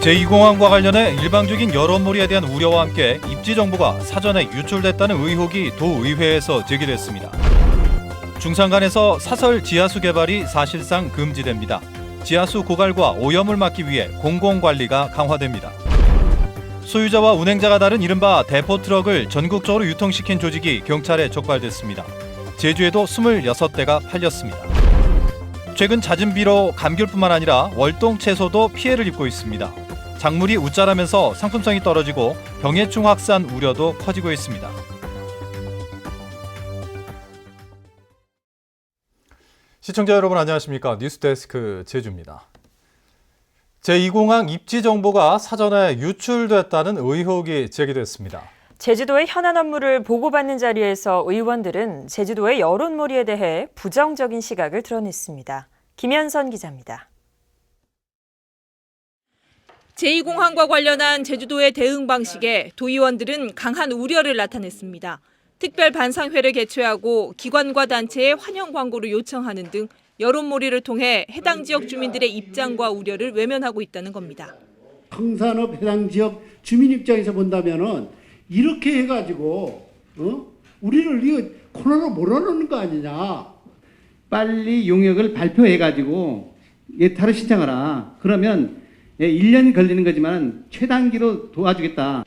제2공항과 관련해 일방적인 여론몰이에 대한 우려와 함께 입지 정보가 사전에 유출됐다는 의혹이 도의회에서 제기됐습니다. 중산간에서 사설 지하수 개발이 사실상 금지됩니다. 지하수 고갈과 오염을 막기 위해 공공관리가 강화됩니다. 소유자와 운행자가 다른 이른바 대포트럭을 전국적으로 유통시킨 조직이 경찰에 적발됐습니다. 제주에도 26대가 팔렸습니다. 최근 잦은 비로 감귤뿐만 아니라 월동 채소도 피해를 입고 있습니다. 작물이 웃자라면서 상품성이 떨어지고 병해충 확산 우려도 커지고 있습니다. 시청자 여러분 안녕하십니까? 뉴스데스크 제주입니다. 제2공항 입지 정보가 사전에 유출됐다는 의혹이 제기됐습니다. 제주도의 현안 업무를 보고받는 자리에서 의원들은 제주도의 여론몰이에 대해 부정적인 시각을 드러냈습니다. 김현선 기자입니다. 제2공항과 관련한 제주도의 대응 방식에 도의원들은 강한 우려를 나타냈습니다. 특별 반상회를 개최하고 기관과 단체의 환영 광고를 요청하는 등 여론몰이를 통해 해당 지역 주민들의 입장과 우려를 외면하고 있다는 겁니다. 황산업 해당 지역 주민 입장에서 본다면은 이렇게 해가지고 우리를 이거 코너로 몰아넣는 거 아니냐. 빨리 용역을 발표해가지고 예타를 신청하라. 그러면 1년 걸리는 거지만 최단기로 도와주겠다.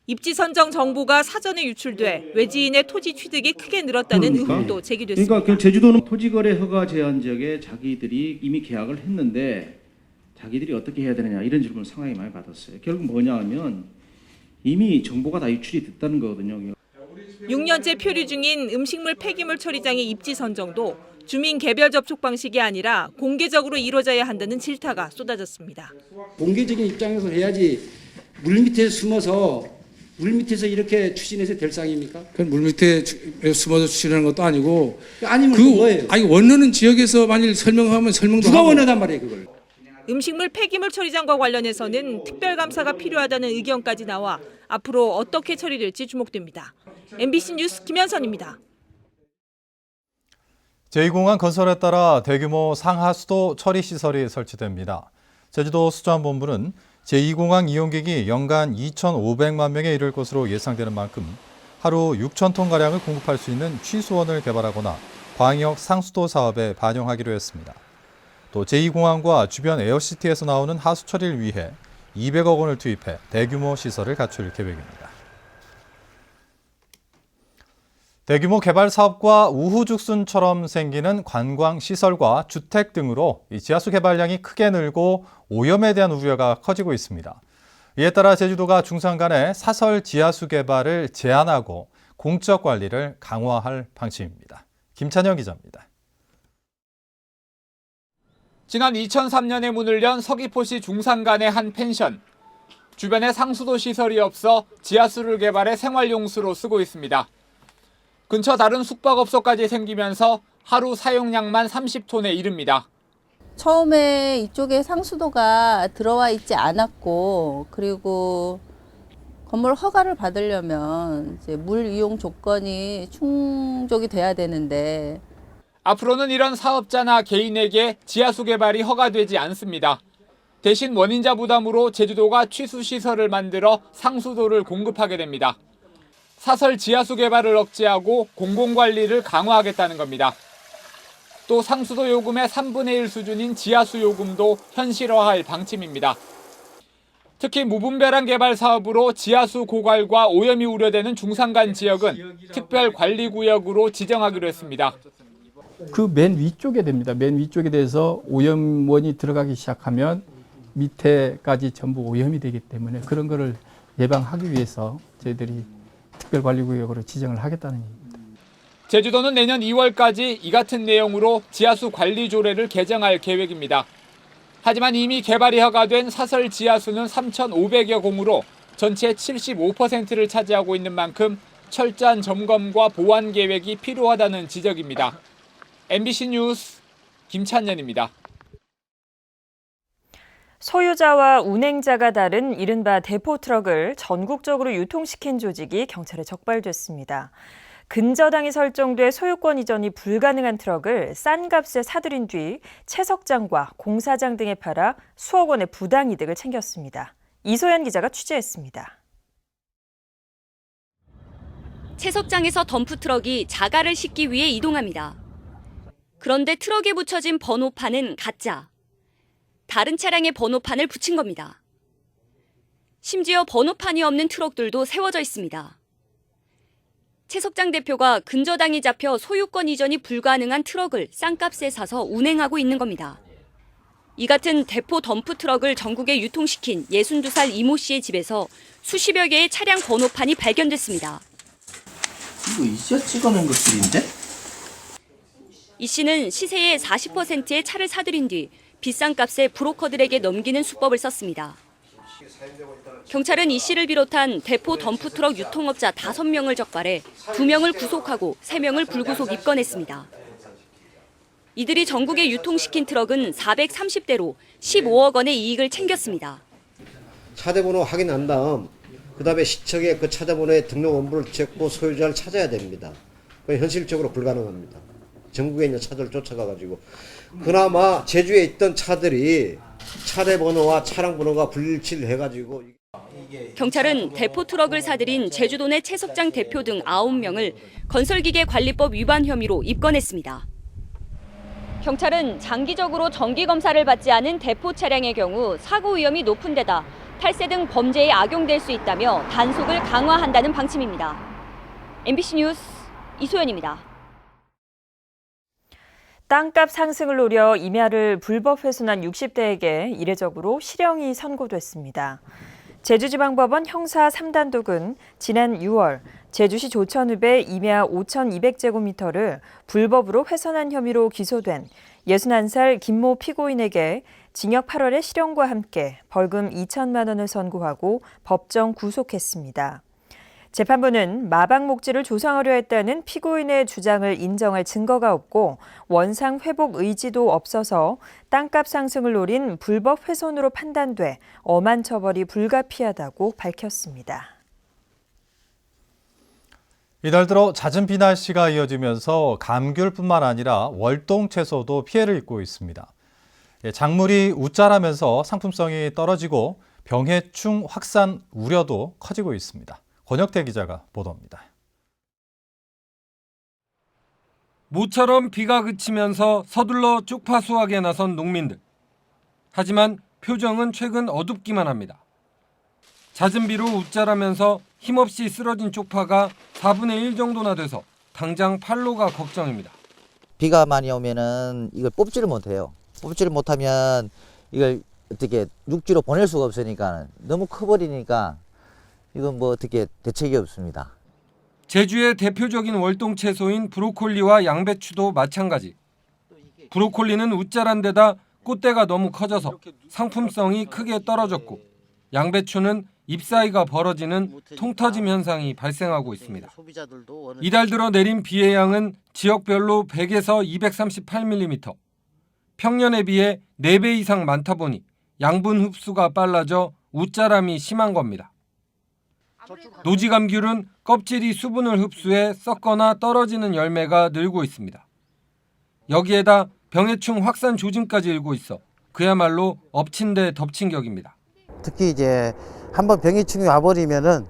입지 선정 정보가 사전에 유출돼 외지인의 토지 취득이 크게 늘었다는 의혹도 제기됐습니다. 그러니까 제주도는 토지거래 허가 제한 지역에 자기들이 이미 계약을 했는데 자기들이 어떻게 해야 되느냐 이런 질문을 상당히 많이 받았어요. 결국 뭐냐 하면 이미 정보가 다 유출이 됐다는 거거든요. 6년째 표류 중인 음식물 폐기물 처리장의 입지 선정도 주민 개별 접촉 방식이 아니라 공개적으로 이루어져야 한다는 질타가 쏟아졌습니다. 공개적인 입장에서 해야지 물 밑에 숨어서 물 밑에서 이렇게 추진해서 될 상입니까? 그건 물 밑에 숨어서 추진하는 것도 아니고 아니면 뭐예요? 아니 원하는 지역에서 만일 설명하면 설명도 누가 하고. 원하단 말이에요 그걸? 음식물 폐기물 처리장과 관련해서는 특별감사가 필요하다는 의견까지 나와 앞으로 어떻게 처리될지 주목됩니다. MBC 뉴스 김현선입니다. 제2공항 건설에 따라 대규모 상하수도 처리 시설이 설치됩니다. 제주도 수자원본부는 제2공항 이용객이 연간 2,500만 명에 이를 것으로 예상되는 만큼 하루 6,000톤가량을 공급할 수 있는 취수원을 개발하거나 광역 상수도 사업에 반영하기로 했습니다. 또 제2공항과 주변 에어시티에서 나오는 하수 처리를 위해 200억 원을 투입해 대규모 시설을 갖출 계획입니다. 대규모 개발 사업과 우후죽순처럼 생기는 관광시설과 주택 등으로 지하수 개발량이 크게 늘고 오염에 대한 우려가 커지고 있습니다. 이에 따라 제주도가 중산간에 사설 지하수 개발을 제한하고 공적 관리를 강화할 방침입니다. 김찬영 기자입니다. 지난 2003년에 문을 연 서귀포시 중산간의 한 펜션. 주변에 상수도 시설이 없어 지하수를 개발해 생활용수로 쓰고 있습니다. 근처 다른 숙박업소까지 생기면서 하루 사용량만 30톤에 이릅니다. 처음에 이쪽에 상수도가 들어와 있지 않았고 그리고 건물 허가를 받으려면 이제 물 이용 조건이 충족이 돼야 되는데 앞으로는 이런 사업자나 개인에게 지하수 개발이 허가되지 않습니다. 대신 원인자 부담으로 제주도가 취수시설을 만들어 상수도를 공급하게 됩니다. 사설 지하수 개발을 억제하고 공공관리를 강화하겠다는 겁니다. 또 상수도 요금의 3분의 1 수준인 지하수 요금도 현실화할 방침입니다. 특히 무분별한 개발 사업으로 지하수 고갈과 오염이 우려되는 중산간 지역은 특별관리구역으로 지정하기로 했습니다. 그 맨 위쪽에 됩니다. 맨 위쪽에 대해서 오염원이 들어가기 시작하면 밑에까지 전부 오염이 되기 때문에 그런 거를 예방하기 위해서 저희들이 특별관리구역으로 지정을 하겠다는 얘기입니다. 제주도는 내년 2월까지 이 같은 내용으로 지하수 관리 조례를 개정할 계획입니다. 하지만 이미 개발이 허가된 사설 지하수는 3,500여 공으로 전체 75%를 차지하고 있는 만큼 철저한 점검과 보완 계획이 필요하다는 지적입니다. MBC 뉴스 김찬년입니다. 소유자와 운행자가 다른 이른바 대포트럭을 전국적으로 유통시킨 조직이 경찰에 적발됐습니다. 근저당이 설정돼 소유권 이전이 불가능한 트럭을 싼 값에 사들인 뒤 채석장과 공사장 등에 팔아 수억 원의 부당이득을 챙겼습니다. 이소연 기자가 취재했습니다. 채석장에서 덤프트럭이 자갈을 싣기 위해 이동합니다. 그런데 트럭에 붙여진 번호판은 가짜. 다른 차량의 번호판을 붙인 겁니다. 심지어 번호판이 없는 트럭들도 세워져 있습니다. 채석장 대표가 근저당이 잡혀 소유권 이전이 불가능한 트럭을 싼값에 사서 운행하고 있는 겁니다. 이 같은 대포 덤프 트럭을 전국에 유통시킨 62살 이모 씨의 집에서 수십여 개의 차량 번호판이 발견됐습니다. 이거 이제 찍어낸 것들인데? 이 씨는 시세의 40%의 차를 사들인 뒤 비싼 값에 브로커들에게 넘기는 수법을 썼습니다. 경찰은 이 씨를 비롯한 대포 덤프트럭 유통업자 5명을 적발해 2명을 구속하고 3명을 불구속 입건했습니다. 이들이 전국에 유통시킨 트럭은 430대로 15억 원의 이익을 챙겼습니다. 차대번호 확인한 다음 그다음에 시청에 그 차대번호의 등록 원본을 찍고 소유자를 찾아야 됩니다. 그건 현실적으로 불가능합니다. 전국에 있는 차들을 쫓아가가지고 그나마 제주에 있던 차들이 차례번호와 차량 번호가 불일치를 해가지고. 경찰은 대포 트럭을 사들인 제주도 내 채석장 대표 등 9명을 건설기계관리법 위반 혐의로 입건했습니다. 경찰은 장기적으로 정기검사를 받지 않은 대포 차량의 경우 사고 위험이 높은 데다 탈세 등 범죄에 악용될 수 있다며 단속을 강화한다는 방침입니다. MBC 뉴스 이소연입니다. 땅값 상승을 노려 임야를 불법 훼손한 60대에게 이례적으로 실형이 선고됐습니다. 제주지방법원 형사 3단독은 지난 6월 제주시 조천읍의 임야 5,200제곱미터를 불법으로 훼손한 혐의로 기소된 61살 김모 피고인에게 징역 8월의 실형과 함께 벌금 2천만 원을 선고하고 법정 구속했습니다. 재판부는 마방 목지를 조성하려 했다는 피고인의 주장을 인정할 증거가 없고 원상 회복 의지도 없어서 땅값 상승을 노린 불법 훼손으로 판단돼 엄한 처벌이 불가피하다고 밝혔습니다. 이달 들어 잦은 비 날씨가 이어지면서 감귤뿐만 아니라 월동 채소도 피해를 입고 있습니다. 작물이 웃자라면서 상품성이 떨어지고 병해충 확산 우려도 커지고 있습니다. 권혁태 기자가 보도합니다. 모처럼 비가 그치면서 서둘러 쪽파 수확에 나선 농민들. 하지만 표정은 최근 어둡기만 합니다. 잦은 비로 웃자라면서 힘없이 쓰러진 쪽파가 4분의 1 정도나 돼서 당장 팔로가 걱정입니다. 비가 많이 오면은 이걸 뽑지를 못해요. 뽑지를 못하면 이걸 어떻게 육지로 보낼 수가 없으니까 너무 커버리니까 이건 뭐 어떻게 대책이 없습니다. 제주의 대표적인 월동 채소인 브로콜리와 양배추도 마찬가지. 브로콜리는 웃자란 데다 꽃대가 너무 커져서 상품성이 크게 떨어졌고 양배추는 잎 사이가 벌어지는 통터짐 현상이 발생하고 있습니다. 이달 들어 내린 비의 양은 지역별로 100에서 238mm, 평년에 비해 4배 이상 많다 보니 양분 흡수가 빨라져 웃자람이 심한 겁니다. 노지감귤은 껍질이 수분을 흡수해 썩거나 떨어지는 열매가 늘고 있습니다. 여기에다 병해충 확산 조짐까지 일고 있어 그야말로 엎친 데 덮친 격입니다. 특히 이제 한번 병해충이 와버리면은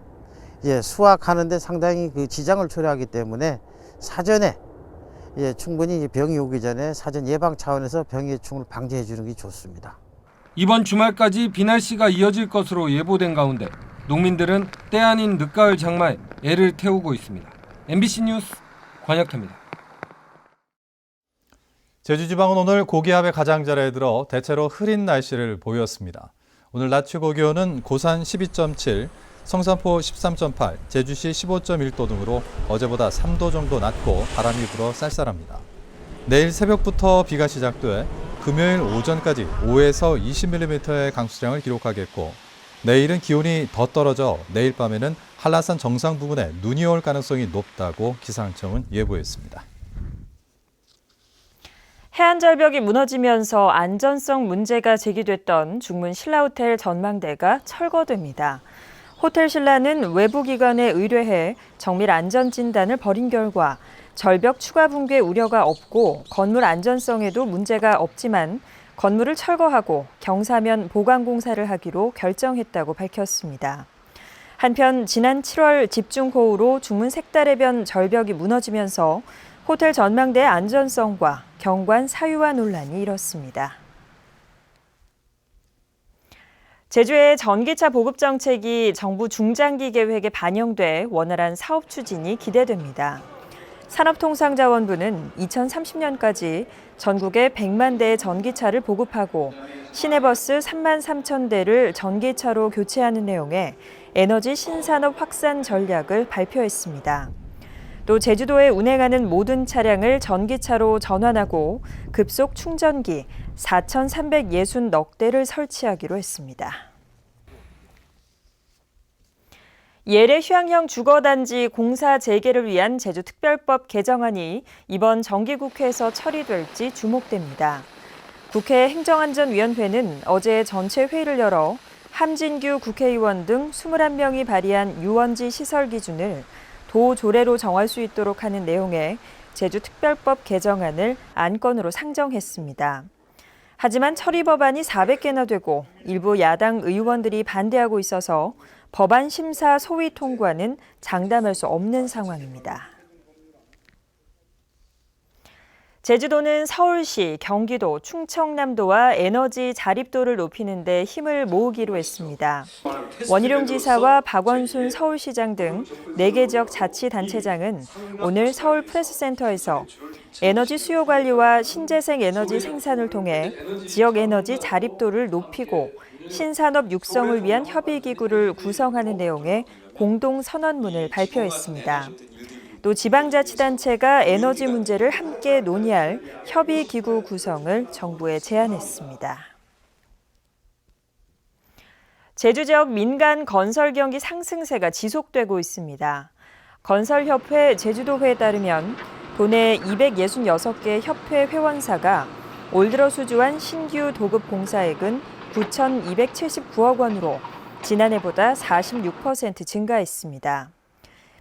이제 수확하는데 상당히 그 지장을 초래하기 때문에 사전에 충분히 이제 병이 오기 전에 사전 예방 차원에서 병해충을 방지해 주는 게 좋습니다. 이번 주말까지 비 날씨가 이어질 것으로 예보된 가운데 농민들은 때 아닌 늦가을 장마에 애를 태우고 있습니다. MBC 뉴스 권혁태입니다. 제주지방은 오늘 고기압의 가장자리에 들어 대체로 흐린 날씨를 보였습니다. 오늘 낮 최고 기온은 고산 12.7, 성산포 13.8, 제주시 15.1도 등으로 어제보다 3도 정도 낮고 바람이 불어 쌀쌀합니다. 내일 새벽부터 비가 시작돼 금요일 오전까지 5에서 20mm의 강수량을 기록하겠고 내일은 기온이 더 떨어져 내일 밤에는 한라산 정상 부근에 눈이 올 가능성이 높다고 기상청은 예보했습니다. 해안절벽이 무너지면서 안전성 문제가 제기됐던 중문 신라호텔 전망대가 철거됩니다. 호텔 신라는 외부 기관에 의뢰해 정밀 안전 진단을 벌인 결과 절벽 추가 붕괴 우려가 없고 건물 안전성에도 문제가 없지만 건물을 철거하고 경사면 보강 공사를 하기로 결정했다고 밝혔습니다. 한편 지난 7월 집중호우로 중문 색달해변 절벽이 무너지면서 호텔 전망대의 안전성과 경관 사유화 논란이 일었습니다. 제주의 전기차 보급 정책이 정부 중장기 계획에 반영돼 원활한 사업 추진이 기대됩니다. 산업통상자원부는 2030년까지 전국에 100만 대의 전기차를 보급하고 시내버스 3만 3천 대를 전기차로 교체하는 내용의 에너지 신산업 확산 전략을 발표했습니다. 또 제주도에 운행하는 모든 차량을 전기차로 전환하고 급속 충전기 4,360넉 대를 설치하기로 했습니다. 예래 휴양형 주거단지 공사 재개를 위한 제주특별법 개정안이 이번 정기국회에서 처리될지 주목됩니다. 국회 행정안전위원회는 어제 전체 회의를 열어 함진규 국회의원 등 21명이 발의한 유원지 시설 기준을 도 조례로 정할 수 있도록 하는 내용의 제주특별법 개정안을 안건으로 상정했습니다. 하지만 처리 법안이 400개나 되고 일부 야당 의원들이 반대하고 있어서 법안 심사 소위 통과는 장담할 수 없는 상황입니다. 제주도는 서울시, 경기도, 충청남도와 에너지 자립도를 높이는 데 힘을 모으기로 했습니다. 원희룡 지사와 박원순 서울시장 등 4개 지역 자치단체장은 오늘 서울 프레스센터에서 에너지 수요 관리와 신재생 에너지 생산을 통해 지역 에너지 자립도를 높이고 신산업 육성을 위한 협의기구를 구성하는 내용의 공동선언문을 발표했습니다. 또 지방자치단체가 에너지 문제를 함께 논의할 협의기구 구성을 정부에 제안했습니다. 제주 지역 민간 건설 경기 상승세가 지속되고 있습니다. 건설협회 제주도회에 따르면 도내 266개 협회 회원사가 올 들어 수주한 신규 도급 공사액은 9,279억 원으로 지난해보다 46% 증가했습니다.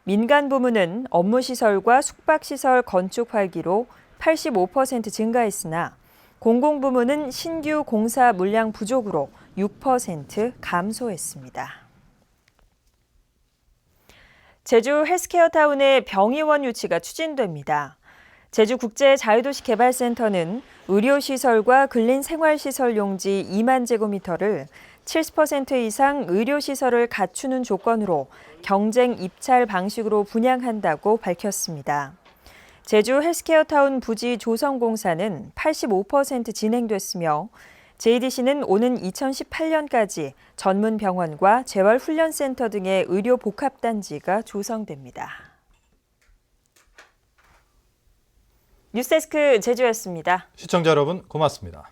민간 부문은 업무시설과 숙박시설 건축 활기로 85% 증가했으나 공공부문은 신규 공사 물량 부족으로 6% 감소했습니다. 제주 헬스케어타운의 병의원 유치가 추진됩니다. 제주국제자유도시개발센터는 의료시설과 근린생활시설 용지 2만 제곱미터를 70% 이상 의료시설을 갖추는 조건으로 경쟁 입찰 방식으로 분양한다고 밝혔습니다. 제주 헬스케어타운 부지 조성공사는 85% 진행됐으며 JDC는 오는 2018년까지 전문 병원과 재활훈련센터 등의 의료 복합단지가 조성됩니다. 뉴스데스크 제주였습니다. 시청자 여러분 고맙습니다.